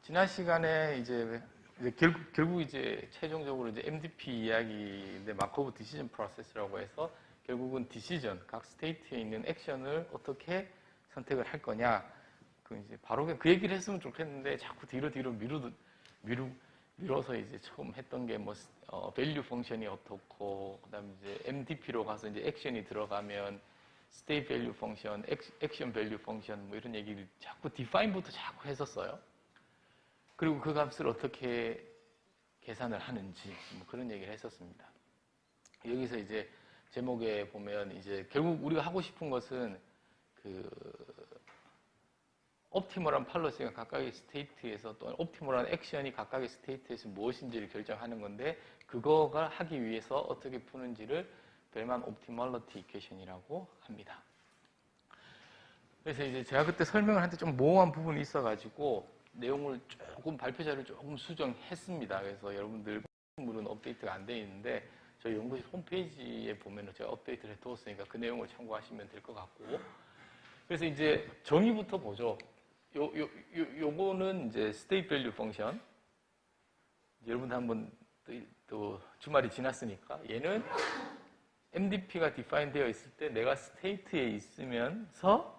지난 시간에 이제 결국 이제 최종적으로 이제 MDP 이야기인데 마코브 디시전 프로세스라고 해서 결국은 디시전 각 스테이트에 있는 액션을 어떻게 선택을 할 거냐 그 이제 바로 그 얘기를 했으면 좋겠는데 자꾸 뒤로 미뤄서 이제 처음 했던 게 뭐 밸류 펑션이 어떻고 그다음에 이제 MDP로 가서 이제 액션이 들어가면 스테이트 밸류 펑션, 액션 밸류 펑션 뭐 이런 얘기를 자꾸 디파인부터 자꾸 했었어요. 그리고 그 값을 어떻게 계산을 하는지 뭐 그런 얘기를 했었습니다. 여기서 이제 제목에 보면 이제 결국 우리가 하고 싶은 것은 그 옵티멀한 팔러시가 각각의 스테이트에서 또는 옵티멀한 액션이 각각의 스테이트에서 무엇인지를 결정하는 건데 그거가 하기 위해서 어떻게 푸는지를 벨만 옵티멀러티 이퀘이션이라고 합니다. 그래서 이제 제가 그때 설명을 할 때 좀 모호한 부분이 있어가지고 내용을 조금 발표 자료를 조금 수정했습니다. 그래서 여러분들 물은 업데이트가 안 돼 있는데 저희 연구실 홈페이지에 보면은 제가 업데이트를 해두었으니까 그 내용을 참고하시면 될 것 같고 그래서 이제 정의부터 보죠. 요거는 이제 state value function. 여러분들 한번 또 주말이 지났으니까 얘는 MDP가 define 되어 있을 때 내가 state에 있으면서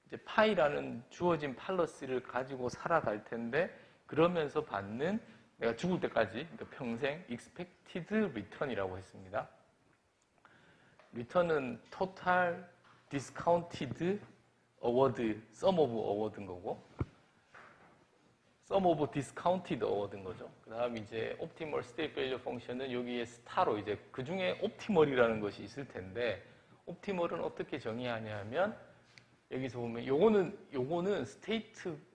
이제 파이라는 주어진 팔러시를 가지고 살아갈 텐데 그러면서 받는 내가 죽을 때까지 그러니까 평생 expected return이라고 했습니다. return은 total discounted award, sum of award인 거고 sum of discounted award인 거죠. 그 다음 이제 optimal state value function은 여기에 스타로 이제 그 중에 optimal이라는 것이 있을 텐데 optimal은 어떻게 정의하냐면 여기서 보면 요거는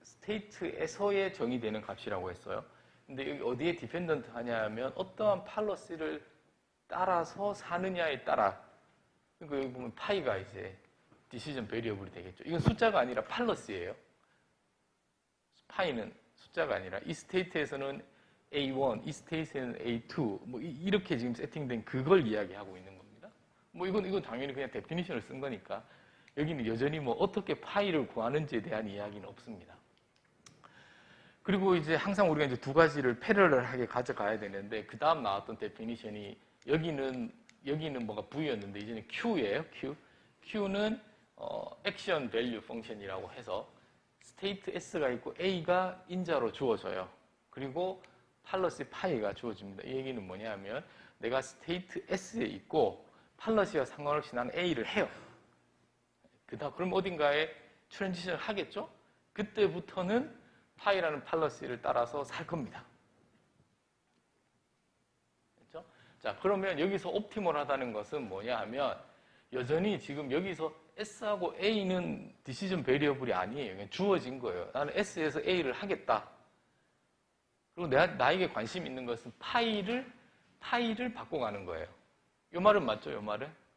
스테이트에서의 정의되는 값이라고 했어요. 근데 여기 어디에 디펜던트 하냐면 어떠한 팔러시를 따라서 사느냐에 따라 그러니까 여기 보면 파이가 이제 디시전 베리어블이 되겠죠. 이건 숫자가 아니라 팔러시예요. 파이는 숫자가 아니라 이 스테이트에서는 A1, 이 스테이트에는 A2 뭐 이렇게 지금 세팅된 그걸 이야기하고 있는 겁니다. 뭐 이건 당연히 그냥 데피니션을 쓴 거니까 여기는 여전히 뭐 어떻게 파이를 구하는지에 대한 이야기는 없습니다. 그리고 이제 항상 우리가 이제 두 가지를 패러럴하게 가져가야 되는데 그 다음 나왔던 데피니션이 여기는 뭐가 V였는데 이제는 Q예요. Q는 액션 밸류 펑션이라고 해서 스테이트 S가 있고 A가 인자로 주어져요. 그리고 팔러시 파이가 주어집니다. 이 얘기는 뭐냐면 내가 스테이트 S에 있고 팔러시와 상관없이 나는 A를 해요. 그럼 어딘가에 트랜지션을 하겠죠? 그때부터는 파이라는 팔러시를 따라서 살 겁니다. 그렇죠? 자, 그러면 여기서 옵티멀하다는 것은 뭐냐 하면 여전히 지금 여기서 S하고 A는 디시전 베리어블이 아니에요. 그냥 주어진 거예요. 나는 S에서 A를 하겠다. 그리고 나에게 관심 있는 것은 파이를 바꿔가는 거예요. 요 말은 맞죠? 요 말은?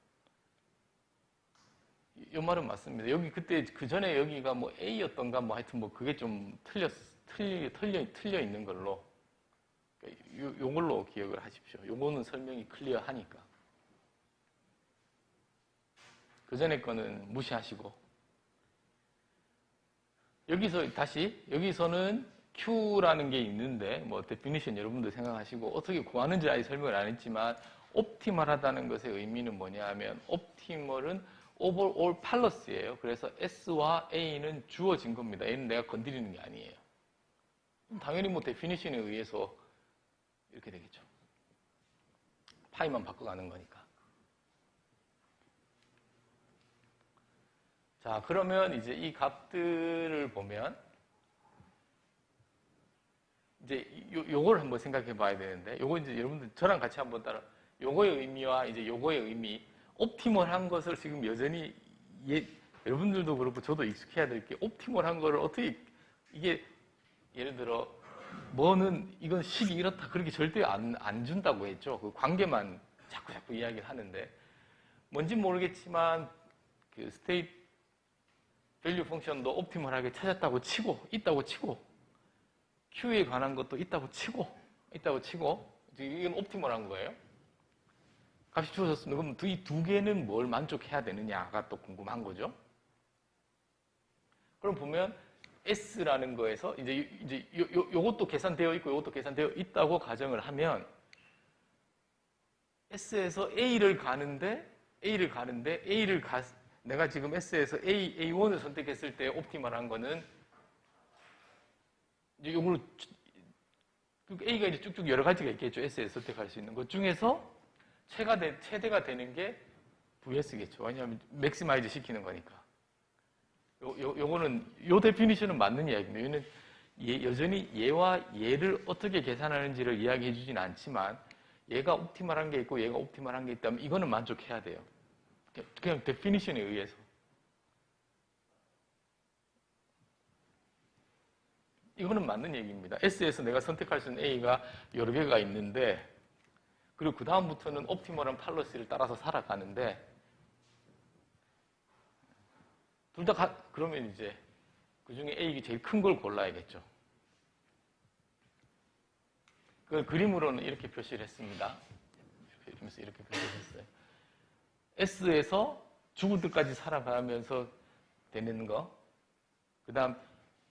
요 말은 맞습니다. 여기 그때 그 전에 여기가 뭐 A였던가 뭐 하여튼 뭐 그게 좀 틀려 있는 걸로 요걸로 기억을 하십시오. 요거는 설명이 클리어하니까. 그 전에 거는 무시하시고 여기서는 Q라는 게 있는데 뭐 데피니션 여러분들 생각하시고 어떻게 구하는지 아직 설명을 안 했지만 옵티멀하다는 것의 의미는 뭐냐 하면 옵티멀은 overall 팔러스예요. 그래서 S와 A는 주어진 겁니다. A는 내가 건드리는 게 아니에요. 당연히 뭐 데피니션에 의해서 이렇게 되겠죠. 파이만 바꿔가는 거니까. 자, 그러면 이제 이 값들을 보면 이제 요걸 한번 생각해 봐야 되는데 요거 이제 여러분들 저랑 같이 한번 따라 요거의 의미와 이제 요거의 의미 옵티멀한 것을 지금 여전히 여러분들도 그렇고 저도 익숙해야 될 게 옵티멀한 거를 어떻게 이게 예를 들어 뭐는 이건 식이 이렇다 그렇게 절대 안 준다고 했죠. 그 관계만 자꾸 이야기를 하는데 뭔지 모르겠지만 그 스테이트 밸류 펑션도 옵티멀하게 찾았다고 치고 있다고 치고 Q에 관한 것도 있다고 치고 이건 옵티멀한 거예요. 값이 주어졌습니다. 그럼 이 두 개는 뭘 만족해야 되느냐가 또 궁금한 거죠. 그럼 보면 S라는 거에서 이제 요것도 계산되어 있고 요것도 계산되어 있다고 가정을 하면 S에서 내가 지금 S에서 A1을 선택했을 때 옵티멀한 거는 이제 요걸 A가 이제 쭉쭉 여러 가지가 있겠죠. S에서 선택할 수 있는 것 중에서 최대가 되는 게 VS겠죠. 왜냐하면 맥시마이즈 시키는 거니까. 요거는 요 데피니션은 맞는 이야기입니다. 얘는 여전히 얘와 얘를 어떻게 계산하는지를 이야기해 주진 않지만 얘가 옵티멀한 게 있고 얘가 옵티멀한 게 있다면 이거는 만족해야 돼요. 그냥 데피니션에 의해서. 이거는 맞는 얘기입니다. S에서 내가 선택할 수 있는 A가 여러 개가 있는데 그리고 그 다음부터는 옵티멀한 팔러시를 따라서 살아가는데 둘 다 그러면 이제 그 중에 A가 제일 큰 걸 골라야겠죠. 그걸 그림으로는 이렇게 표시를 했습니다. 이렇게 표시를 했어요. S에서 죽을 때까지 살아가면서 되는 거, 그 다음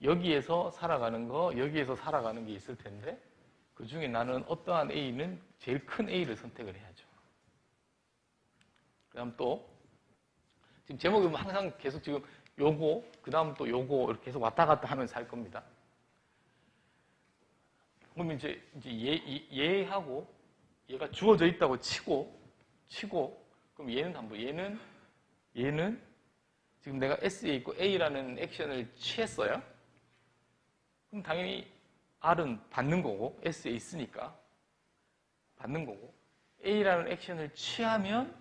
여기에서 살아가는 거, 여기에서 살아가는 게 있을 텐데 그 중에 나는 어떠한 A는 제일 큰 A를 선택을 해야죠. 그 다음 또 지금 제목이 항상 계속 지금 요거, 그 다음 또 요거 이렇게 계속 왔다 갔다 하면서 할 겁니다. 그러면 이제 얘하고 얘가 주어져 있다고 치고 그럼 얘는 한번 얘는 지금 내가 S에 있고 A라는 액션을 취했어요. 그럼 당연히 R은 받는 거고 S에 있으니까 받는 거고 A라는 액션을 취하면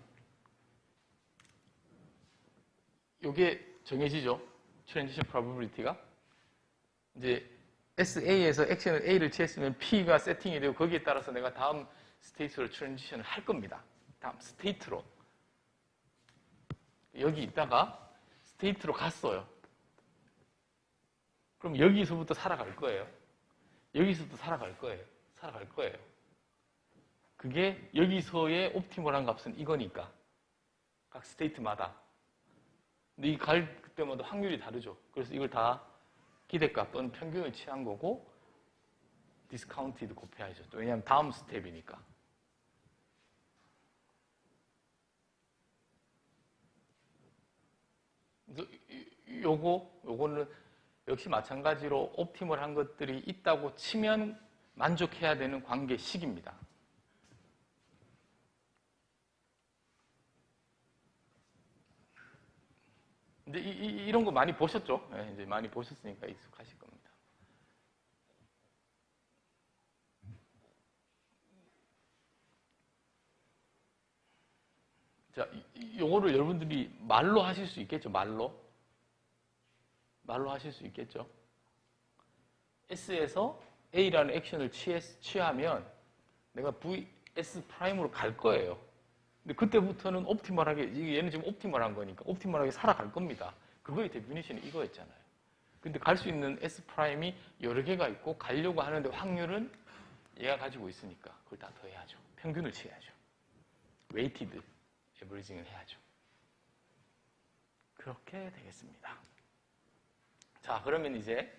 요게 정해지죠. 트랜지션 프로버빌리티가 이제 SA에서 액션을 A를 취했으면 P가 세팅이 되고 거기에 따라서 내가 다음 스테이트로 트랜지션을 할 겁니다. 다음 스테이트로. 여기 있다가 스테이트로 갔어요. 그럼 여기서부터 살아갈 거예요. 여기서부터 살아갈 거예요. 그게 여기서의 옵티멀한 값은 이거니까. 각 스테이트마다. 근데 이 갈 때마다 확률이 다르죠. 그래서 이걸 다 기대값 또는 평균을 취한 거고 디스카운티드 곱해야죠. 왜냐하면 다음 스텝이니까. 요거는 역시 마찬가지로 옵티멀한 것들이 있다고 치면 만족해야 되는 관계식입니다. 이제 이런 거 많이 보셨죠? 네, 이제 많이 보셨으니까 익숙하실 겁니다. 자, 요거를 여러분들이 말로 하실 수 있겠죠? 말로 하실 수 있겠죠? S에서 A라는 액션을 취하면 내가 VS 프라임으로 갈 거예요. 근데 그때부터는 옵티멀하게, 얘는 지금 옵티멀한 거니까 옵티멀하게 살아갈 겁니다. 그거의 데피니션이 이거였잖아요. 근데 갈 수 있는 S 프라임이 여러 개가 있고 가려고 하는데 확률은 얘가 가지고 있으니까 그걸 다 더해야죠. 평균을 취해야죠. 웨이티드 에버리징을 해야죠. 그렇게 되겠습니다. 자, 그러면 이제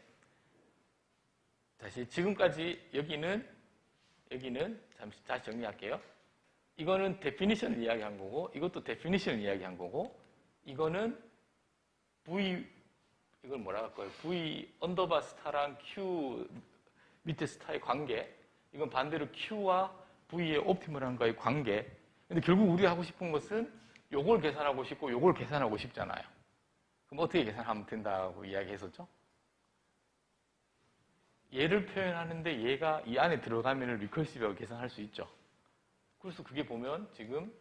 다시 지금까지 여기는 다시 정리할게요. 이거는 데피니션을 이야기한 거고 이것도 데피니션을 이야기한 거고 이거는 이걸 뭐라 할까요? V 언더바 스타랑 Q 밑에 스타의 관계. 이건 반대로 Q와 V의 옵티멀한과의 관계. 근데 결국 우리가 하고 싶은 것은 요걸 계산하고 싶고 요걸 계산하고 싶잖아요. 그럼 어떻게 계산하면 된다고 이야기했었죠? 얘를 표현하는데 얘가 이 안에 들어가면 리커시브하게 계산할 수 있죠. 그래서 그게 보면 지금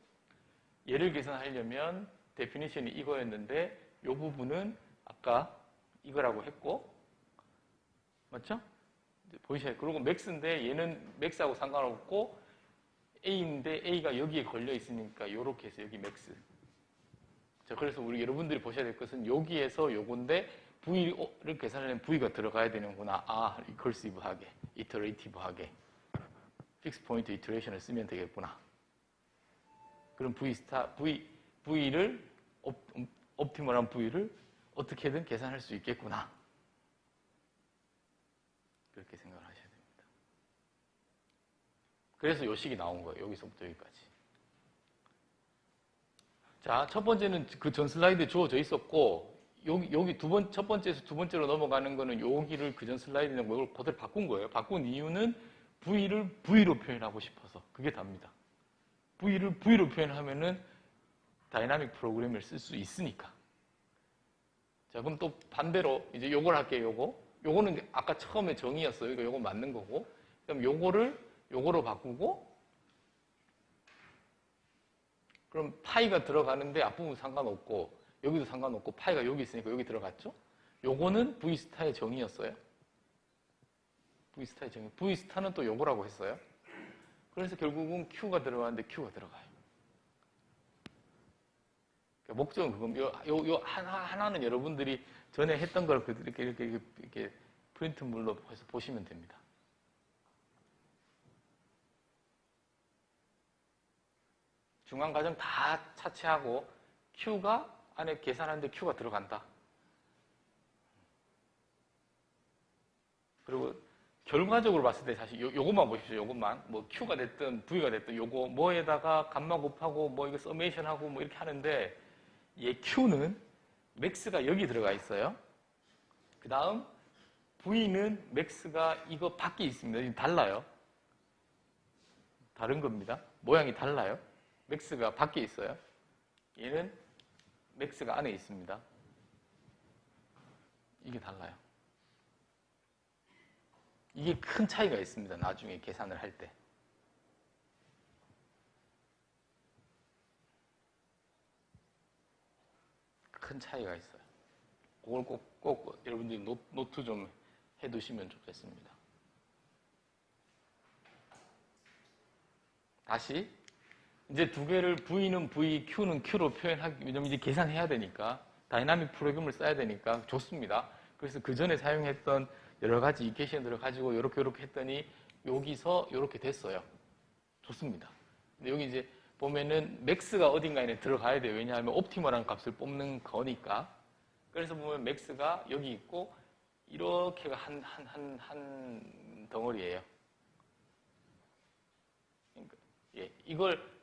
얘를 계산하려면 데피니션이 이거였는데 이 부분은 아까 이거라고 했고 맞죠? 보이셔요? 그리고 맥스인데 얘는 맥스하고 상관없고 A인데 A가 여기에 걸려 있으니까 이렇게 해서 여기 맥스. 자, 그래서 우리 여러분들이 보셔야 될 것은 여기에서 요건데 V를 계산하려면 V가 들어가야 되는구나. 아, 리커시브하게, 이터레이티브하게. 픽스 포인트 이터레이션을 쓰면 되겠구나. 그럼 V를 옵티멀한 V를 어떻게든 계산할 수 있겠구나. 그렇게 생각을 하셔야 됩니다. 그래서 요 식이 나온 거예요. 여기서부터 여기까지. 자, 첫 번째는 그 전 슬라이드에 주어져 있었고, 여기 첫 번째에서 두 번째로 넘어가는 거는 여기를 그 전 슬라이드랑 뭘 그대로 바꾼 거예요. 바꾼 이유는 V를 V로 표현하고 싶어서. 그게 답니다. V를 V로 표현하면은 다이나믹 프로그램을 쓸 수 있으니까. 자, 그럼 또 반대로 이제 요걸 할게요, 요거는 아까 처음에 정의였어요. 이거 요거 맞는 거고. 그럼 요거를 요거로 바꾸고, 그럼 파이가 들어가는데 앞부분 상관없고, 여기도 상관없고, 파이가 여기 있으니까 여기 들어갔죠? 요거는 V스타의 정의였어요. V스타의 정의. V스타는 또 요거라고 했어요. 그래서 결국은 Q가 들어가는데 Q가 들어가요. 그러니까 목적은 그건, 요 하나는 여러분들이 전에 했던 걸 이렇게 프린트물로 해서 보시면 됩니다. 중간 과정 다 차치하고 Q가 안에 계산하는데 Q가 들어간다. 그리고 결과적으로 봤을 때 사실 요것만 보십시오. 요것만. 뭐 Q가 됐든 V가 됐든 요거 뭐에다가 감마 곱하고 뭐 이거 서메이션하고 뭐 이렇게 하는데 얘 Q는 맥스가 여기 들어가 있어요. 그 다음 V는 맥스가 이거 밖에 있습니다. 달라요. 다른 겁니다. 모양이 달라요. 맥스가 밖에 있어요. 얘는 맥스가 안에 있습니다. 이게 달라요. 이게 큰 차이가 있습니다. 나중에 계산을 할 때. 큰 차이가 있어요. 그걸 꼭 여러분들이 노트 좀 해두시면 좋겠습니다. 다시 이제 두 개를 V는 V, Q는 Q로 표현하기, 왜냐면 이제 계산해야 되니까, 다이나믹 프로그램을 써야 되니까 좋습니다. 그래서 그 전에 사용했던 여러 가지 이퀘이션들을 가지고 이렇게 했더니 여기서 이렇게 됐어요. 좋습니다. 근데 여기 이제 보면은 맥스가 어딘가에 들어가야 돼요. 왜냐하면 옵티멀한 값을 뽑는 거니까. 그래서 보면 맥스가 여기 있고 이렇게가 한 덩어리예요. 그러니까 예,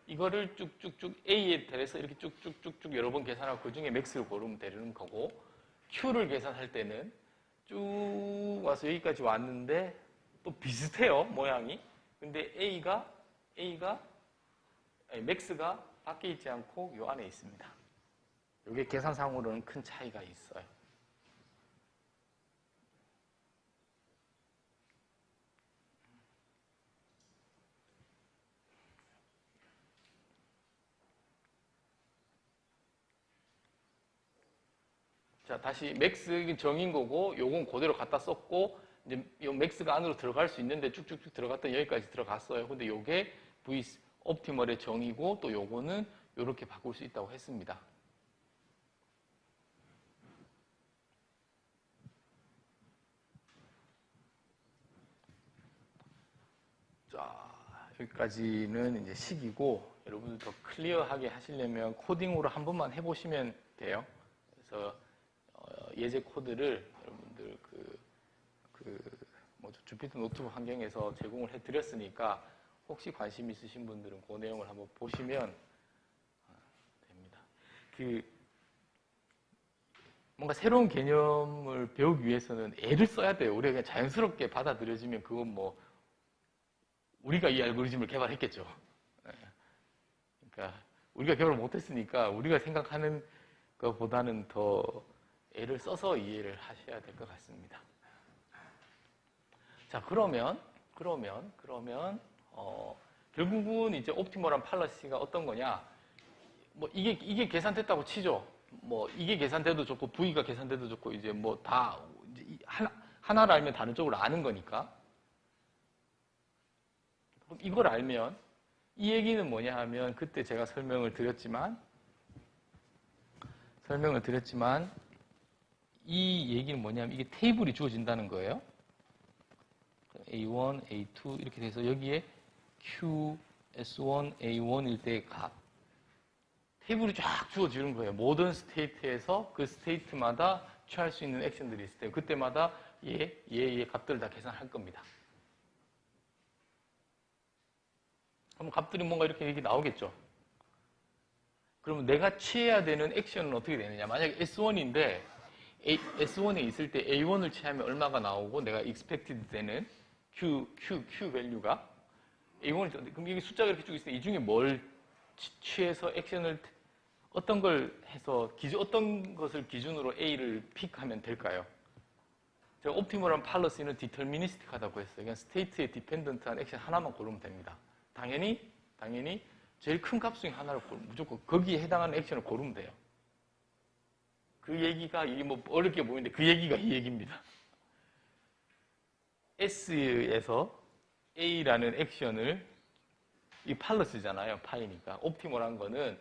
이거를 쭉쭉쭉 A에 대해서 이렇게 쭉쭉쭉쭉 여러 번 계산하고 그 중에 맥스를 고르면 되는 거고, Q를 계산할 때는 쭉 와서 여기까지 왔는데 또 비슷해요, 모양이. 근데 맥스가 밖에 있지 않고 요 안에 있습니다. 이게 계산상으로는 큰 차이가 있어요. 자, 다시 맥스 정인 거고, 요건 그대로 갖다 썼고, 이제 요 맥스가 안으로 들어갈 수 있는데 쭉쭉쭉 들어갔더니 여기까지 들어갔어요. 근데 요게 V 옵티멀의 정이고, 또 요거는 요렇게 바꿀 수 있다고 했습니다. 자, 여기까지는 이제 식이고, 여러분들 더 클리어하게 하시려면 코딩으로 한 번만 해보시면 돼요. 그래서 예제 코드를 여러분들 주피터 노트북 환경에서 제공을 해드렸으니까 혹시 관심 있으신 분들은 그 내용을 한번 보시면 됩니다. 뭔가 새로운 개념을 배우기 위해서는 애를 써야 돼요. 우리가 그냥 자연스럽게 받아들여지면 그건 뭐 우리가 이 알고리즘을 개발했겠죠. 그러니까 우리가 개발을 못했으니까 우리가 생각하는 것보다는 더 애를 써서 이해를 하셔야 될 것 같습니다. 자, 그러면 결국은 이제 옵티멀한 팔러시가 어떤 거냐? 뭐 이게 계산됐다고 치죠. 뭐 이게 계산돼도 좋고 V가 계산돼도 좋고 이제 뭐 다 하나를 알면 다른 쪽을 아는 거니까. 그럼 이걸 알면 이 얘기는 뭐냐 하면 그때 제가 설명을 드렸지만 이 얘기는 뭐냐면 이게 테이블이 주어진다는 거예요. A1, A2 이렇게 돼서 여기에 Q, S1, A1일 때의 값. 테이블이 쫙 주어지는 거예요. 모든 스테이트에서 그 스테이트마다 취할 수 있는 액션들이 있을 때 그때마다 얘의 값들을 다 계산할 겁니다. 그럼 값들이 뭔가 이렇게 나오겠죠. 그러면 내가 취해야 되는 액션은 어떻게 되느냐. 만약에 S1인데 S1에 있을 때 A1을 취하면 얼마가 나오고 내가 expected 되는 Q 밸류가 A1을 그럼 이게 숫자가 이렇게 쭉 있을 때 이 중에 뭘 취해서 액션을 어떤 걸 해서 어떤 것을 기준으로 A를 픽하면 될까요? 제가 옵티멀한 팔러시는 디터미니스틱하다고 했어요. 그냥 스테이트에 디펜던트한 액션 하나만 고르면 됩니다. 당연히 제일 큰 값 중에 하나를 무조건 거기에 해당하는 액션을 고르면 돼요. 그 얘기가 이게 뭐 어렵게 보이는데 그 얘기가 이 얘기입니다. S에서 A라는 액션을 이 팔러스잖아요. 파이니까. 옵티멀한 거는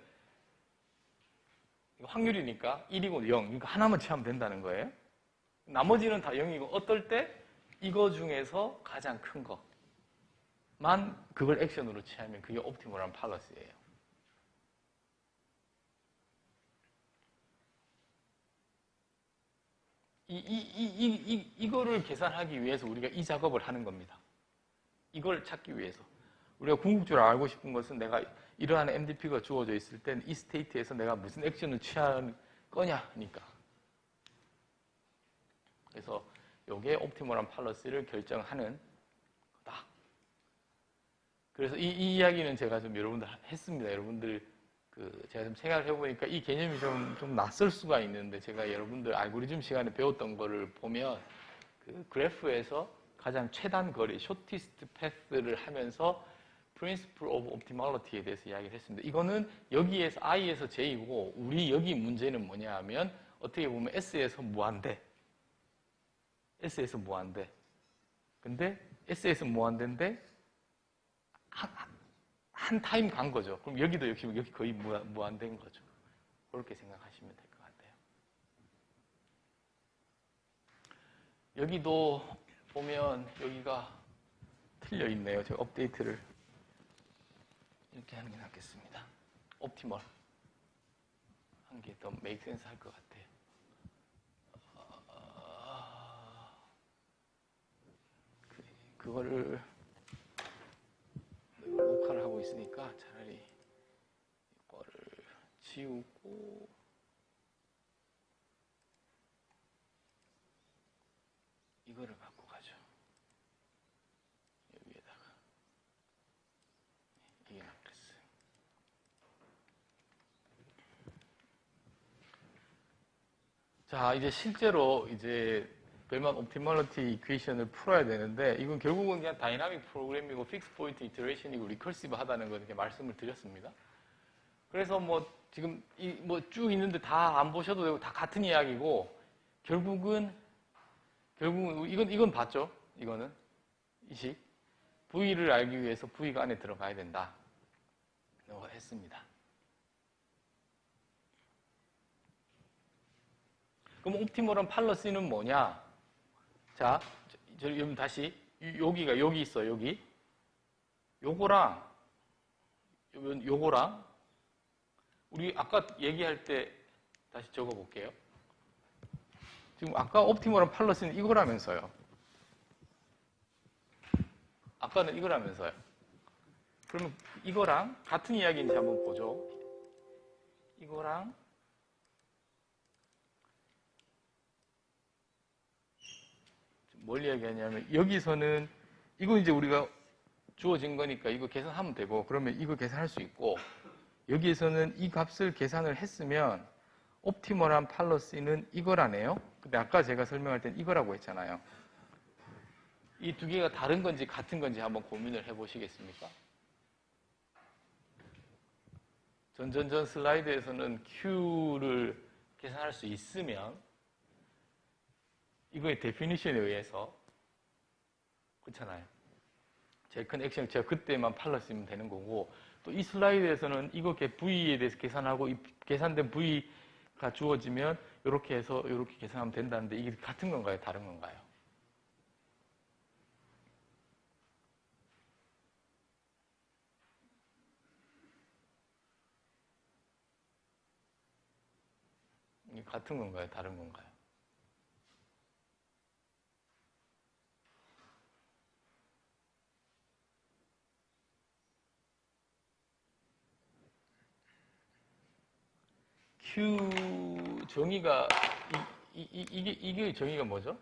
확률이니까 1이고 0. 그러니까 하나만 취하면 된다는 거예요. 나머지는 다 0이고 어떨 때 이거 중에서 가장 큰 거만 그걸 액션으로 취하면 그게 옵티멀한 팔러스예요. 이거를 계산하기 위해서 우리가 이 작업을 하는 겁니다. 이걸 찾기 위해서. 우리가 궁극적으로 알고 싶은 것은 내가 이러한 MDP가 주어져 있을 땐 이 스테이트에서 내가 무슨 액션을 취할 거냐니까. 그래서 이게 옵티멀한 팔러스를 결정하는 거다. 그래서 이 이야기는 제가 좀 여러분들 했습니다. 여러분들 제가 좀 생각을 해보니까 이 개념이 좀 낯설 수가 있는데 제가 여러분들 알고리즘 시간에 배웠던 거를 보면 그 그래프에서 가장 최단 거리, shortest path를 하면서 principle of optimality에 대해서 이야기를 했습니다. 이거는 여기에서 I에서 J이고 우리 여기 문제는 뭐냐 하면 어떻게 보면 S에서 무한대. S에서 무한대. 근데 S에서 무한대인데 한 타임 간 거죠. 그럼 여기도 역시 여기 거의 무한대인 거죠. 그렇게 생각하시면 될 것 같아요. 여기도 보면 여기가 틀려 있네요. 제가 업데이트를 이렇게 하는 게 낫겠습니다. 옵티멀 한 게 더 메이크 센스 할 것 같아요. 그거를 녹화를 하고 있으니까 차라리 이거를 지우고 이거를 갖고 가죠. 여기에다가 이게 낫겠어요. 자, 이제 실제로 이제 벨만 옵티멀리티 이퀘이션을 풀어야 되는데 이건 결국은 그냥 다이나믹 프로그램이고 픽스 포인트 이터레이션이고 리커시브 하다는 거 이렇게 말씀을 드렸습니다. 그래서 뭐 지금 뭐 쭉 있는데 다 안 보셔도 되고 다 같은 이야기고 결국은 이건 봤죠? 이거는 이식 V를 알기 위해서 V가 안에 들어가야 된다. 라고 했습니다. 그럼 옵티멀한 팔러시는 뭐냐? 자, 여러분 다시 여기가 여기 있어 여기. 요거랑 우리 아까 얘기할 때 다시 적어볼게요. 지금 아까 옵티멀한 팔러시는 이거라면서요. 아까는 이거라면서요. 그러면 이거랑 같은 이야기인지 한번 보죠. 이거랑 뭘 이야기하냐면 여기서는 이거 이제 우리가 주어진 거니까 이거 계산하면 되고 그러면 이거 계산할 수 있고 여기에서는 이 값을 계산을 했으면 옵티멀한 팔러시는 이거라네요. 근데 아까 제가 설명할 땐 이거라고 했잖아요. 이 두 개가 다른 건지 같은 건지 한번 고민을 해보시겠습니까? 전 슬라이드에서는 Q를 계산할 수 있으면 이거의 데피니션에 의해서 그렇잖아요. 제일 큰 액션을 제가 그때만 팔렀으면 되는 거고 또 이 슬라이드에서는 이거 V에 대해서 계산하고 이 계산된 V가 주어지면 이렇게 해서 이렇게 계산하면 된다는데 이게 같은 건가요? 다른 건가요? 이게 같은 건가요? 다른 건가요? Q 정의가 이게 정의가 뭐죠?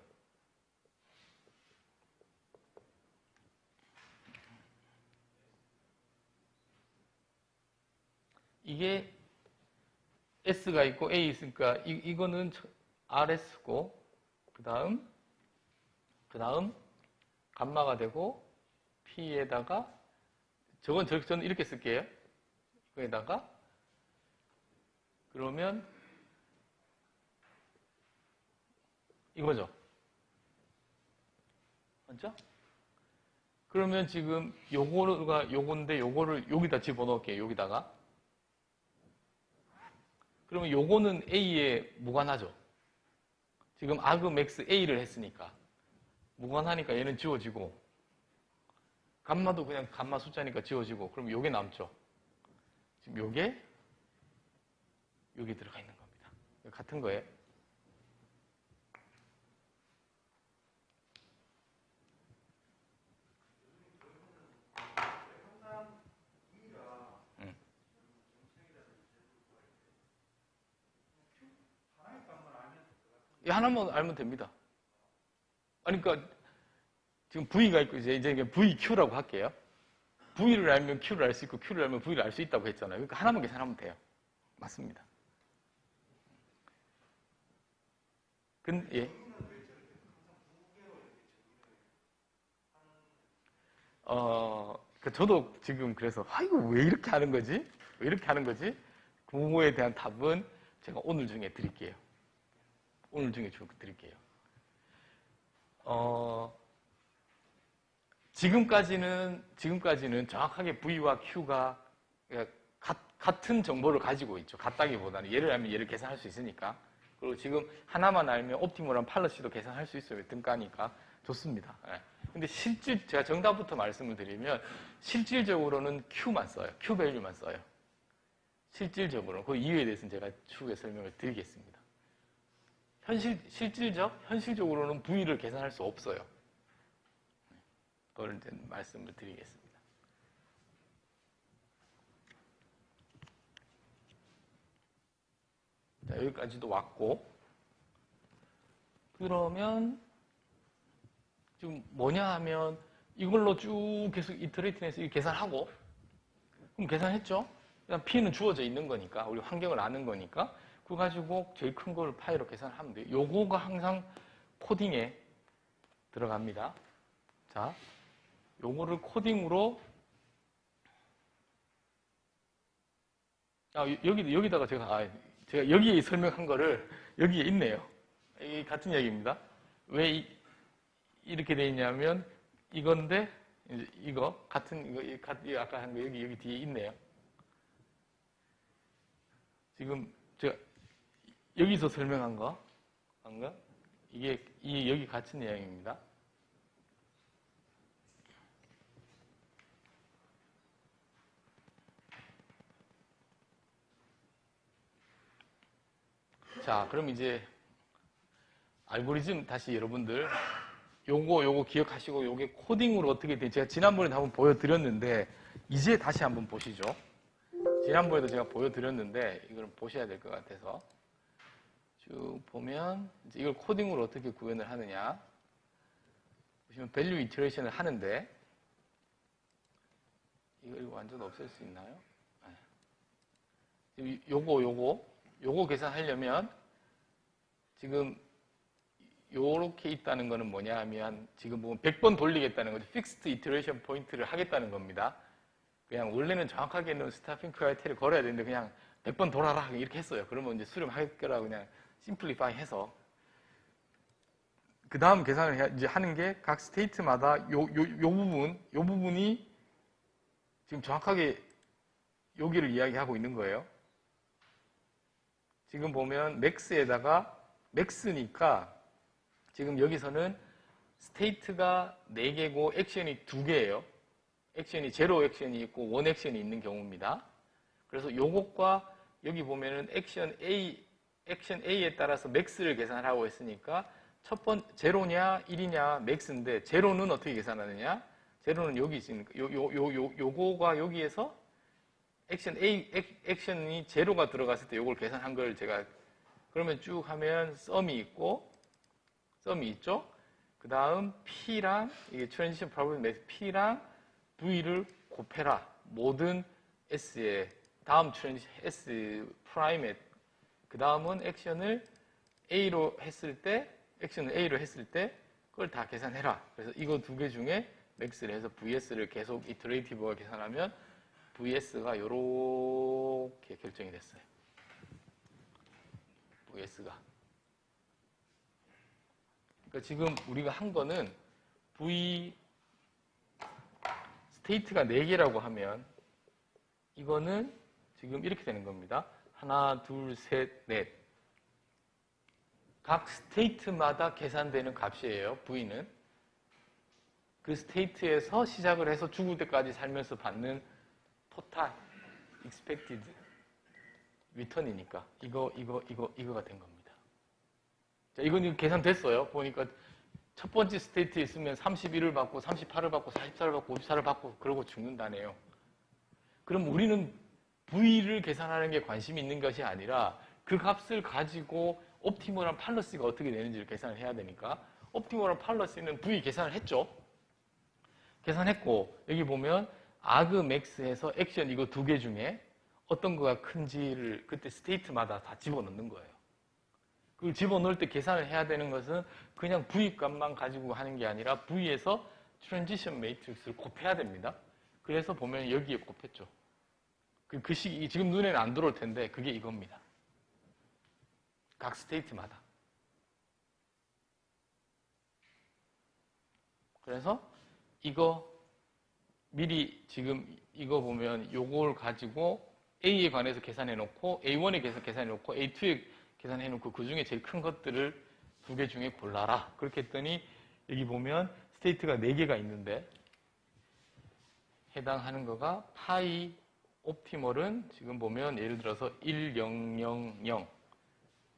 이게 S가 있고 A 있으니까 이거는 RS고 그 다음 감마가 되고 P에다가 저는 이렇게 쓸게요. 이거에다가 그러면 이거죠. 맞죠? 그러면 지금 요건데 요거를 여기다 집어넣을게요. 여기다가. 그러면 요거는 A에 무관하죠. 지금 아그 맥스 A를 했으니까. 무관하니까 얘는 지워지고 감마도 그냥 감마 숫자니까 지워지고 그럼 요게 남죠. 지금 요게 여기 들어가 있는 겁니다. 같은 거예요. 이 하나만 알면 됩니다. 아니, 그러니까 지금 V가 있고 이제 VQ라고 할게요. V를 알면 Q를 알 수 있고 Q를 알면 V를 알 수 있다고 했잖아요. 그러니까 하나만 계산하면 돼요. 맞습니다. 예. 저도 지금 그래서 이거 왜 이렇게 하는 거지? 왜 이렇게 하는 거지? 그거에 대한 답은 제가 오늘 중에 드릴게요. 오늘 중에 드릴게요. 지금까지는 정확하게 V와 Q가 같은 정보를 가지고 있죠. 같다기보다는 얘를 알면 얘를 계산할 수 있으니까. 그리고 지금 하나만 알면 옵티멀한 팔러시도 계산할 수 있어요. 등가니까. 좋습니다. 근데 제가 정답부터 말씀을 드리면 실질적으로는 Q만 써요. Q 밸류만 써요. 실질적으로. 그 이유에 대해서는 제가 추후에 설명을 드리겠습니다. 현실적으로는 V를 계산할 수 없어요. 그걸 이제 말씀을 드리겠습니다. 자, 여기까지도 왔고, 그러면 지금 뭐냐 하면 이걸로 쭉 계속 이터레이팅해서 계산하고, 그럼 계산했죠? 그냥 P는 주어져 있는 거니까, 우리 환경을 아는 거니까, 그거 가지고 제일 큰 거를 파이로 계산하면 돼요. 요거가 항상 코딩에 들어갑니다. 자, 요거를 코딩으로 여기다가 제가 여기에 설명한 거를 여기에 있네요. 이 같은 이야기입니다. 왜 이렇게 돼 있냐면 이건데 이거 같은 이거 아까 한 거 여기 뒤에 있네요. 지금 제가 여기서 설명한 거 이게 여기 같은 내용입니다. 자, 그럼 이제 알고리즘 다시 여러분들 요거 기억하시고 요게 코딩으로 어떻게 돼? 제가 지난번에도 한번 보여드렸는데 이제 다시 한번 보시죠. 지난번에도 제가 보여드렸는데 이걸 보셔야 될 것 같아서 쭉 보면 이제 이걸 코딩으로 어떻게 구현을 하느냐 보시면 밸류 이터레이션을 하는데 이거 완전 없앨 수 있나요? 요거 계산하려면 지금 요렇게 있다는 거는 뭐냐 하면 지금 보면 100번 돌리겠다는 거죠. 픽스트 이터레이션 포인트를 하겠다는 겁니다. 그냥 원래는 정확하게는 스타핑 크라이테리아를 걸어야 되는데 그냥 100번 돌아라 이렇게 했어요. 그러면 이제 수렴할 거라고 그냥 심플리파이 해서 그 다음 계산을 이제 하는 게 각 스테이트마다 요 부분이 지금 정확하게 여기를 이야기하고 있는 거예요. 지금 보면 맥스에다가 맥스니까 지금 여기서는 스테이트가 4개고 액션이 2개예요. 액션이 제로 액션이 있고 원 액션이 있는 경우입니다. 그래서 요것과 여기 보면은 액션 A에 따라서 맥스를 계산을 하고 있으니까 첫 번째 제로냐 1이냐 맥스인데 제로는 어떻게 계산하느냐? 제로는 여기 있으니까 요거가 여기에서 액션이 제로가 들어갔을 때 이걸 계산한 걸 제가 그러면 쭉 하면 썸이 있죠. 그 다음 P랑 이게 트랜지션 프로블럼 P랑 V를 곱해라. 모든 S에 다음 트랜지션 S 프라임에 그 다음은 액션을 A로 했을 때 그걸 다 계산해라. 그래서 이거 두 개 중에 맥스를 해서 VS를 계속 이터레이티브가 계산하면 VS가 이렇게 결정이 됐어요. VS가. 그러니까 지금 우리가 한 거는 V 스테이트가 4개라고 하면 이거는 지금 이렇게 되는 겁니다. 하나, 둘, 셋, 넷. 각 스테이트마다 계산되는 값이에요. V는. 그 스테이트에서 시작을 해서 죽을 때까지 살면서 받는 토탈 expected return이니까 이거가 된 겁니다. 자, 이건 계산됐어요. 보니까 첫 번째 스테이트에 있으면 31을 받고 38을 받고 44를 받고 54를 받고 그러고 죽는다네요. 그럼 우리는 V를 계산하는 게 관심이 있는 것이 아니라 그 값을 가지고 옵티멀한 팔러스가 어떻게 되는지를 계산을 해야 되니까 옵티멀한 팔러스는 V 계산을 했죠. 계산했고 여기 보면 아그 맥스해서 액션 이거 두 개 중에 어떤 거가 큰지를 그때 스테이트마다 다 집어넣는 거예요. 그걸 집어넣을 때 계산을 해야 되는 것은 그냥 V 값만 가지고 하는 게 아니라 V에서 트랜지션 매트릭스를 곱해야 됩니다. 그래서 보면 여기에 곱했죠. 그 식이 지금 눈에는 안 들어올 텐데 그게 이겁니다. 각 스테이트마다. 그래서 이거 미리 지금 이거 보면 요걸 가지고 A에 관해서 계산해 놓고 A1에 계산해 놓고 A2에 계산해 놓고 그 중에 제일 큰 것들을 두 개 중에 골라라. 그렇게 했더니 여기 보면 스테이트가 4개가 있는데 해당하는 거가 파이 옵티멀은 지금 보면 예를 들어서 1, 0, 0, 0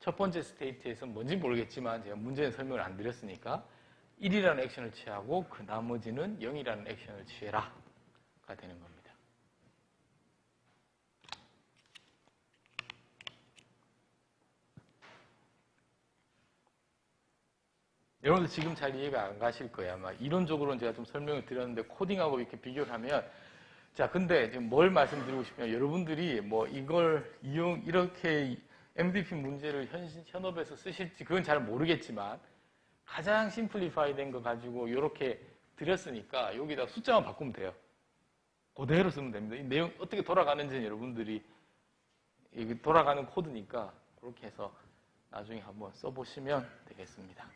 첫 번째 스테이트에서 뭔지 모르겠지만 제가 문제는 설명을 안 드렸으니까 1이라는 액션을 취하고 그 나머지는 0이라는 액션을 취해라 가 되는 겁니다. 여러분들 지금 잘 이해가 안 가실 거예요. 아마 이론적으로는 제가 좀 설명을 드렸는데 코딩하고 이렇게 비교를 하면 자, 근데 지금 뭘 말씀드리고 싶으면 여러분들이 뭐 이걸 이렇게 MVP 문제를 현업에서 쓰실지 그건 잘 모르겠지만 가장 심플리파이 된 거 가지고 이렇게 드렸으니까 여기다 숫자만 바꾸면 돼요. 그대로 쓰면 됩니다. 이 내용 어떻게 돌아가는지는 여러분들이 돌아가는 코드니까 그렇게 해서 나중에 한번 써보시면 되겠습니다.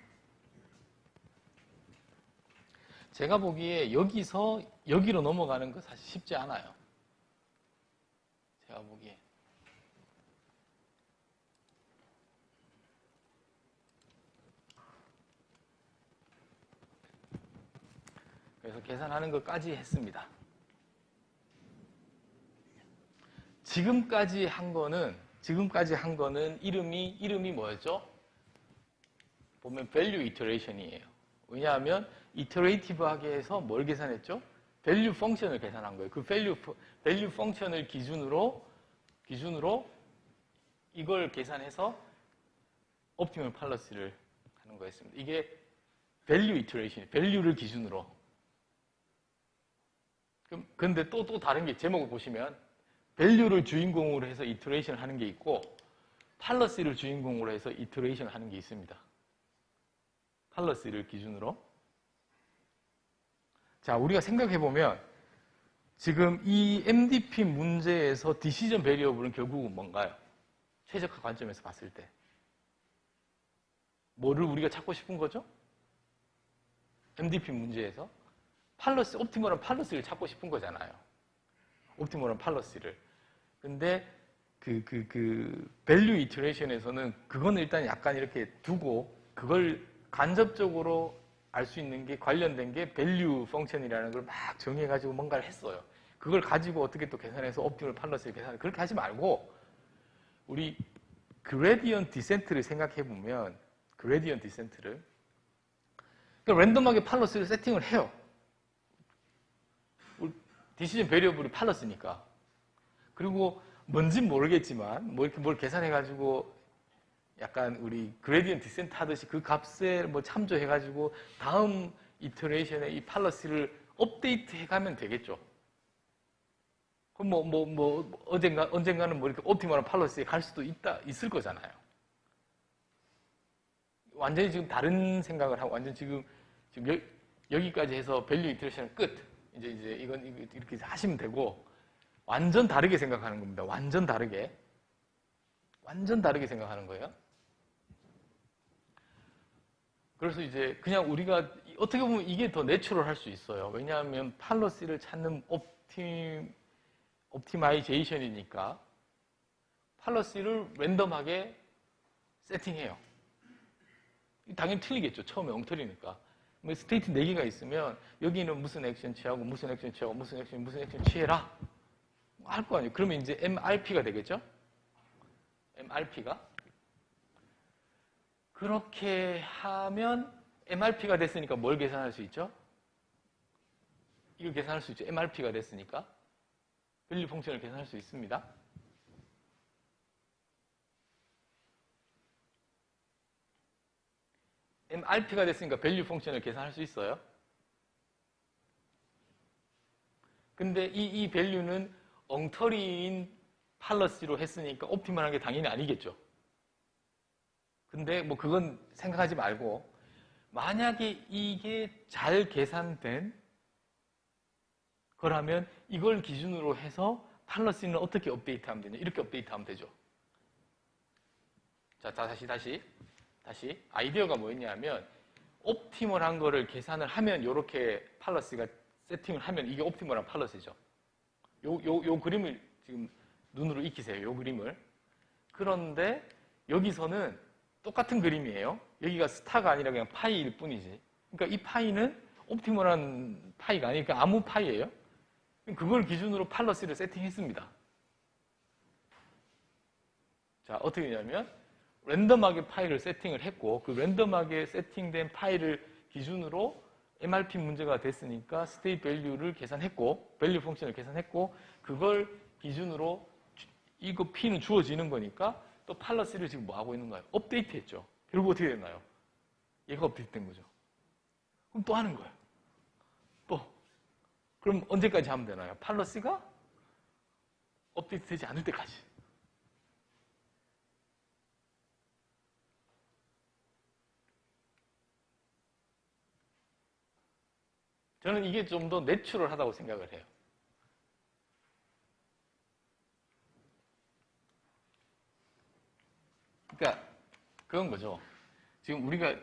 제가 보기에 여기서 여기로 넘어가는 거 사실 쉽지 않아요. 제가 보기에. 그래서 계산하는 것까지 했습니다. 지금까지 한 거는 이름이 뭐였죠? 보면 value iteration이에요. 왜냐하면 이터레이티브하게 해서 뭘 계산했죠? value 펑션을 계산한 거예요. 그 value 펑션을 기준으로 이걸 계산해서 옵티멀 팔러스를 하는 거였습니다. 이게 value iteration, value를 기준으로. 근데 또 다른 게 제목을 보시면 value를 주인공으로 해서 이터레이션을 하는 게 있고 팔러스를 주인공으로 해서 이터레이션을 하는 게 있습니다. 팔러스를 기준으로. 자, 우리가 생각해보면 지금 이 MDP 문제에서 디시전 베리어블은 결국은 뭔가요? 최적화 관점에서 봤을 때. 뭐를 우리가 찾고 싶은 거죠? MDP 문제에서 팔러스, 옵티멀한 팔러스를 찾고 싶은 거잖아요. 옵티멀한 팔러스를. 근데 밸류 이터레이션에서는 그거는 일단 약간 이렇게 두고 그걸 간접적으로 알 수 있는 게 관련된 게 밸류 펑션이라는 걸 막 정해가지고 뭔가를 했어요. 그걸 가지고 어떻게 또 계산해서 옵티멀 팔러스를 계산해. 그렇게 하지 말고 우리 그레디언트 디센트를 생각해 보면 그레디언트 디센트를 그러니까 랜덤하게 팔러스를 세팅을 해요. 디시전 베리어블이 팔러스니까. 그리고 뭔진 모르겠지만 뭐 이렇게 뭘 계산해가지고 약간 우리 그레디언트 디센트 하듯이 그 값에 뭐 참조해가지고 다음 이터레이션에 이 팔러시를 업데이트 해가면 되겠죠. 그럼 언젠가는 뭐 이렇게 옵티멀한 팔러시에 갈 수도 있을 거잖아요. 완전히 지금 다른 생각을 하고, 완전 지금 여기까지 해서 밸류 이터레이션 끝. 이제 이건 이렇게 하시면 되고, 완전 다르게 생각하는 겁니다. 완전 다르게. 완전 다르게 생각하는 거예요. 그래서 이제 그냥 우리가 어떻게 보면 이게 더 내추럴 할 수 있어요. 왜냐하면 팔러시를 찾는 옵티마이제이션이니까 팔러시를 랜덤하게 세팅해요. 당연히 틀리겠죠. 처음에 엉터리니까. 뭐 스테이트 4개가 있으면 여기는 무슨 액션 취하고 무슨 액션 취하고 무슨 액션 취해라. 할 거 아니에요. 그러면 이제 MRP가 되겠죠? MRP가. 그렇게 하면 MRP가 됐으니까 뭘 계산할 수 있죠? 이걸 계산할 수 있죠. MRP가 됐으니까. 밸류 펑션을 계산할 수 있습니다. MRP가 됐으니까 밸류 펑션을 계산할 수 있어요. 근데 이 밸류는 엉터리인 팔러시로 했으니까 옵티멀한 게 당연히 아니겠죠. 근데 뭐 그건 생각하지 말고 만약에 이게 잘 계산된 거라면 이걸 기준으로 해서 팔러시는 어떻게 업데이트하면 되냐. 이렇게 업데이트하면 되죠. 자, 다시. 아이디어가 뭐였냐면 옵티멀한 거를 계산을 하면 이렇게 팔러시가 세팅을 하면 이게 옵티멀한 팔러시죠. 요 그림을 지금 눈으로 익히세요. 요 그림을. 그런데 여기서는 똑같은 그림이에요. 여기가 스타가 아니라 그냥 파이일 뿐이지. 그러니까 이 파이는 옵티멀한 파이가 아니니까 아무 파이예요. 그걸 기준으로 팔러시를 세팅했습니다. 자, 어떻게 되냐면 랜덤하게 파일을 세팅을 했고 그 랜덤하게 세팅된 파일을 기준으로 MRP 문제가 됐으니까 스테이트 밸류를 계산했고 밸류 펑션을 계산했고 그걸 기준으로 이거 P는 주어지는 거니까 또 팔러시를 지금 뭐 하고 있는 거예요? 업데이트 했죠. 결국 어떻게 됐나요? 얘가 업데이트 된 거죠. 그럼 또 하는 거예요. 또. 그럼 언제까지 하면 되나요? 팔러시가 업데이트 되지 않을 때까지. 저는 이게 좀 더 내추럴하다고 생각을 해요. 그러니까 그건 거죠. 지금 우리가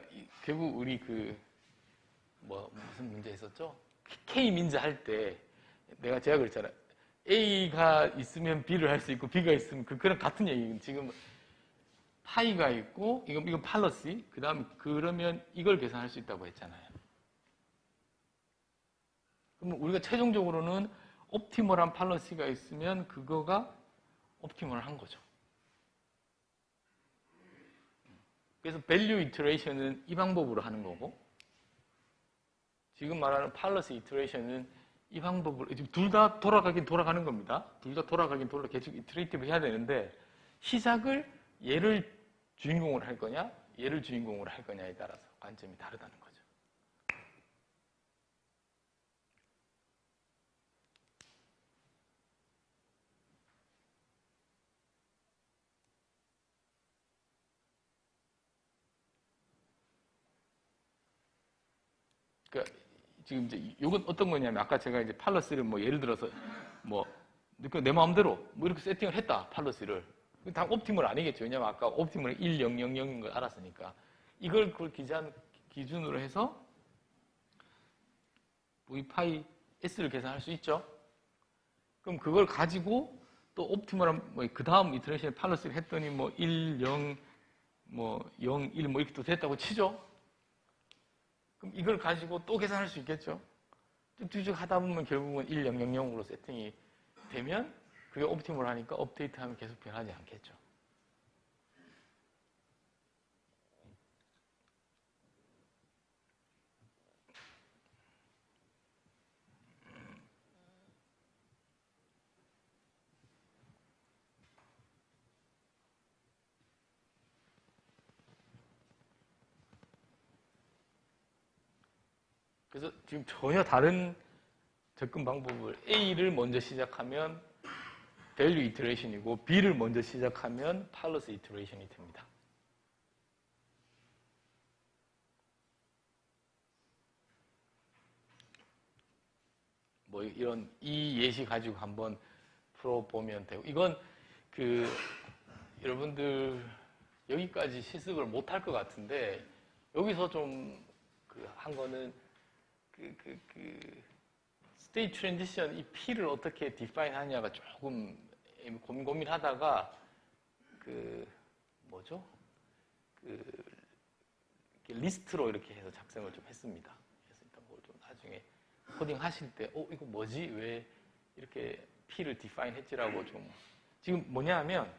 결국 우리 무슨 문제 했었죠? K 민자 할 때 제가 그랬잖아요. A가 있으면 B를 할 수 있고 B가 있으면 그런 같은 얘기예요. 지금 파이가 있고 이건 팔러시 그러면 이걸 계산할 수 있다고 했잖아요. 그럼 우리가 최종적으로는 옵티멀한 팔러시가 있으면 그거가 옵티멀한 거죠. 그래서 밸류 이터레이션은 이 방법으로 하는 거고 지금 말하는 팔러시 이터레이션은 이 방법으로 둘 다 돌아가긴 돌아가는 겁니다. 둘 다 돌아가긴 계속 이터레이티브 해야 되는데 시작을 얘를 주인공으로 할 거냐 얘를 주인공으로 할 거냐에 따라서 관점이 다르다는 거죠. 그러니까 지금 이제 이건 어떤 거냐면 아까 제가 이제 팔러시를 뭐 예를 들어서 뭐 내 마음대로 뭐 이렇게 세팅을 했다 팔러시를 다 옵티멀 아니겠죠. 왜냐면 아까 옵티멀이 1000인 걸 알았으니까 이걸 그걸 기준으로 해서 V파이 S를 계산할 수 있죠. 그럼 그걸 가지고 또 옵티멀한 그 다음 이터레이션 팔러시를 했더니 뭐 1, 0, 0, 1 이렇게 또 됐다고 치죠. 그럼 이걸 가지고 또 계산할 수 있겠죠. 쭉쭉 하다 보면 결국은 1000으로 세팅이 되면 그게 옵티멀하니까 업데이트하면 계속 변하지 않겠죠. 그래서 지금 전혀 다른 접근 방법을 A를 먼저 시작하면 value iteration이고 B를 먼저 시작하면 policy iteration이 됩니다. 뭐 이런 이 예시 가지고 한번 풀어보면 되고 이건 여러분들 여기까지 실습을 못할 것 같은데 여기서 좀 한 거는 스테이트 트랜지션 이 P를 어떻게 디파인 하냐가 조금 고민하다가 리스트로 이렇게 해서 작성을 좀 했습니다. 그래서 일단 그걸 좀 나중에 코딩 하실 때 이거 뭐지? 왜 이렇게 P를 디파인 했지라고 좀 지금 뭐냐 하면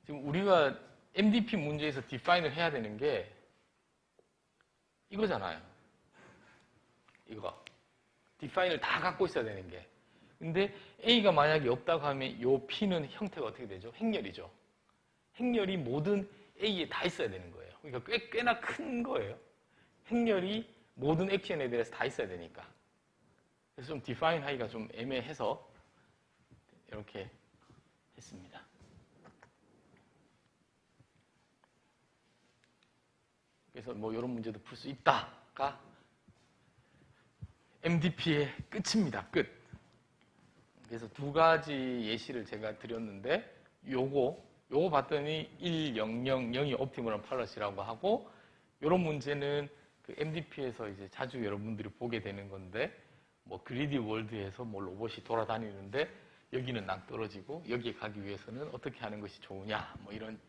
지금 우리가 MDP 문제에서 디파인을 해야 되는 게 이거잖아요. 이거. 디파인을 다 갖고 있어야 되는 게. 근데 A가 만약에 없다고 하면 이 P는 형태가 어떻게 되죠? 행렬이죠. 행렬이 모든 A에 다 있어야 되는 거예요. 그러니까 꽤나 큰 거예요. 행렬이 모든 액션에 대해서 다 있어야 되니까. 그래서 좀 디파인 하기가 좀 애매해서 이렇게 했습니다. 그래서 뭐 이런 문제도 풀 수 있다가 MDP의 끝입니다. 끝. 그래서 두 가지 예시를 제가 드렸는데 요거 봤더니 1000이 옵티멀한 팔러시라고 하고 이런 문제는 MDP에서 이제 자주 여러분들이 보게 되는 건데 뭐 그리디 월드에서 뭐 로봇이 돌아다니는데 여기는 낭떠러지고 여기에 가기 위해서는 어떻게 하는 것이 좋으냐 뭐 이런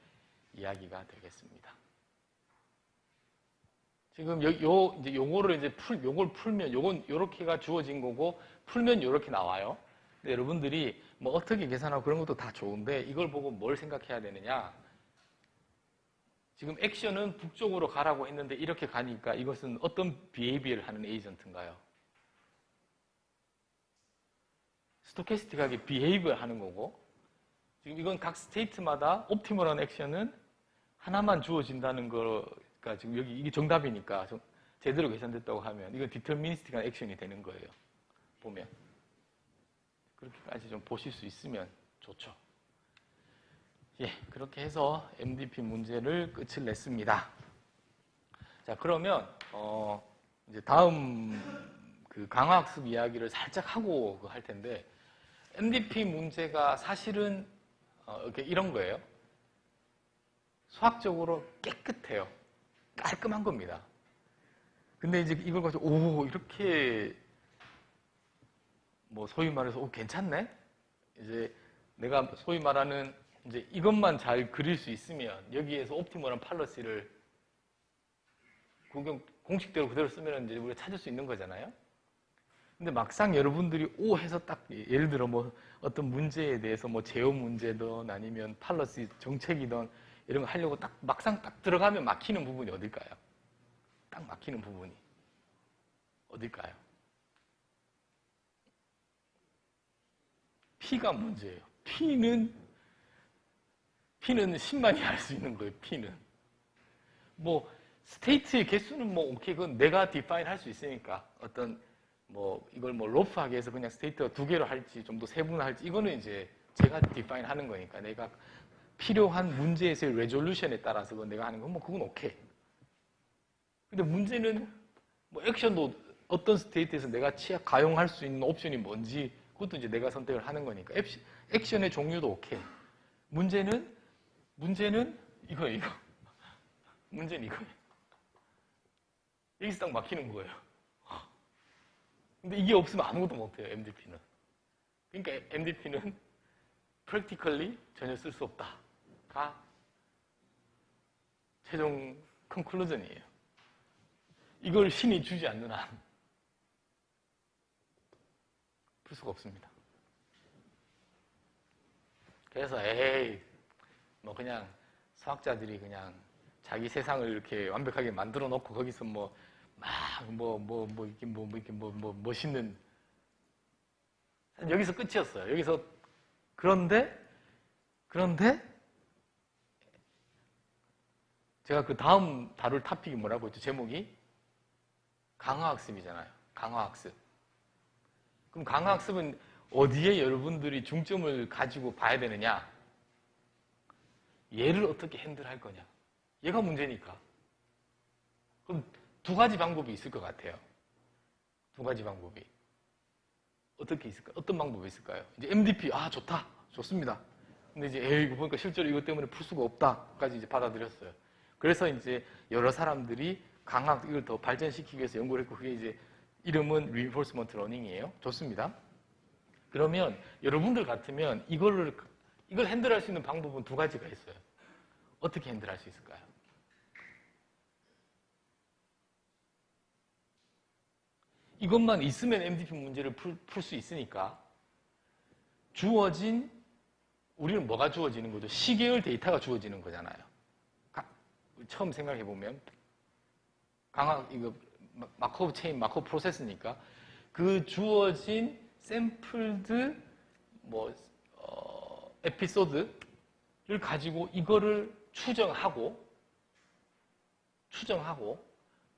이야기가 되겠습니다. 지금 이제 요거를 이제 요걸 풀면 요건 요렇게가 주어진 거고 풀면 요렇게 나와요. 근데 여러분들이 뭐 어떻게 계산하고 그런 것도 다 좋은데 이걸 보고 뭘 생각해야 되느냐? 지금 액션은 북쪽으로 가라고 했는데 이렇게 가니까 이것은 어떤 비헤이비어를 하는 에이전트인가요? 스토캐스틱하게 비헤이비어 하는 거고 지금 이건 각 스테이트마다 옵티멀한 액션은 하나만 주어진다는 거가 지금 여기 이게 정답이니까 제대로 계산됐다고 하면 이건 디터미니스틱한 액션이 되는 거예요. 보면 그렇게까지 좀 보실 수 있으면 좋죠. 예, 그렇게 해서 MDP 문제를 끝을 냈습니다. 자, 그러면 이제 다음 강화학습 이야기를 살짝 하고 할 텐데 MDP 문제가 사실은 이런 거예요. 수학적으로 깨끗해요. 깔끔한 겁니다. 근데 이제 이걸 가지고 이렇게 뭐 소위 말해서 괜찮네? 이제 내가 소위 말하는 이제 이것만 잘 그릴 수 있으면 여기에서 옵티멀한 팔러시를 공식대로 그대로 쓰면 이제 우리가 찾을 수 있는 거잖아요. 근데 막상 여러분들이 해서 딱 예를 들어 뭐 어떤 문제에 대해서 뭐 제어 문제든 아니면 팔러시 정책이든 이런 거 하려고 딱 막상 딱 들어가면 막히는 부분이 어딜까요? 딱 막히는 부분이 어딜까요? P가 문제예요. P는 10만이 할 수 있는 거예요. P는 뭐 스테이트의 개수는 뭐 오케이 그건 내가 디파인 할 수 있으니까 어떤 뭐 이걸 뭐 러프하게 해서 그냥 스테이트가 2개로 할지 좀 더 세분화할지 이거는 이제 제가 디파인 하는 거니까 내가 필요한 문제에서의 레졸루션에 따라서 그건 내가 하는 건 뭐 그건 오케이. 근데 문제는 뭐 액션도 어떤 스테이트에서 내가 가용할 수 있는 옵션이 뭔지 그것도 이제 내가 선택을 하는 거니까 액션의 종류도 오케이. 문제는 이거. 문제는 이거예요. 여기서 딱 막히는 거예요. 근데 이게 없으면 아무것도 못해요, MDP는. 그러니까 MDP는 practically 전혀 쓸 수 없다가 최종 컨클루전이에요. 이걸 신이 주지 않는 한 풀 수가 없습니다. 그래서 뭐 그냥 수학자들이 그냥 자기 세상을 이렇게 완벽하게 만들어 놓고 거기서 이렇게 멋있는 여기서 끝이었어요. 여기서 그런데 제가 그 다음 다룰 토픽이 뭐라고 했죠? 제목이 강화학습이잖아요. 강화학습. 그럼 강화학습은 어디에 여러분들이 중점을 가지고 봐야 되느냐? 얘를 어떻게 핸들할 거냐? 얘가 문제니까. 그럼 두 가지 방법이 있을 것 같아요. 두 가지 방법이. 어떻게 있을까? 어떤 방법이 있을까요? 이제 MDP, 좋다. 좋습니다. 근데 이제, 이거 보니까 실제로 이것 때문에 풀 수가 없다까지 이제 받아들였어요. 그래서 이제 여러 사람들이 강학, 이걸 더 발전시키기 위해서 연구를 했고, 그게 이제 이름은 Reinforcement Learning이에요. 좋습니다. 그러면 여러분들 같으면 이걸 핸들할 수 있는 방법은 두 가지가 있어요. 어떻게 핸들할 수 있을까요? 이것만 있으면 MDP 문제를 풀 수 있으니까 주어진, 우리는 뭐가 주어지는 거죠? 시계열 데이터가 주어지는 거잖아요. 처음 생각해보면 이거 마코브 체인, 마코브 프로세스니까 그 주어진 샘플드 에피소드를 가지고 이거를 추정하고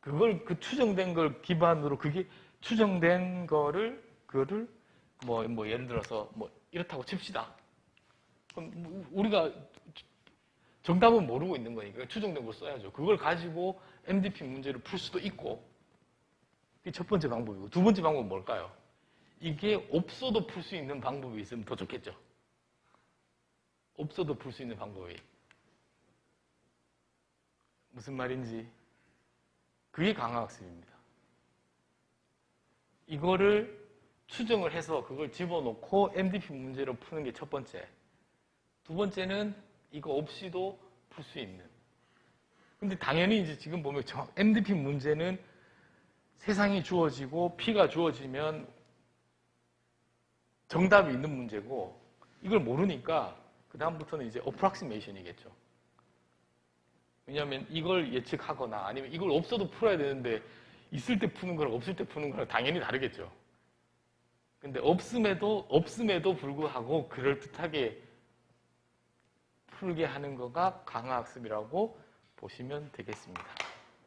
그걸 그 추정된 걸 기반으로 그게 추정된 거를 예를 들어서 이렇다고 칩시다. 그럼 우리가 정답은 모르고 있는 거니까 추정된 걸 써야죠. 그걸 가지고 MDP 문제를 풀 수도 있고 그게 첫 번째 방법이고 두 번째 방법은 뭘까요? 이게 없어도 풀 수 있는 방법이 있으면 더 좋겠죠. 없어도 풀 수 있는 방법이. 무슨 말인지. 그게 강화학습입니다. 이거를 추정을 해서 그걸 집어넣고 MDP 문제로 푸는 게 첫 번째. 두 번째는 이거 없이도 풀 수 있는. 근데 당연히 이제 지금 보면 MDP 문제는 세상이 주어지고 P가 주어지면 정답이 있는 문제고 이걸 모르니까 그 다음부터는 이제 approximation이겠죠. 왜냐하면 이걸 예측하거나 아니면 이걸 없어도 풀어야 되는데 있을 때 푸는 거랑 없을 때 푸는 거랑 당연히 다르겠죠. 근데 없음에도 불구하고 그럴듯하게 풀게 하는 거가 강화학습이라고 보시면 되겠습니다.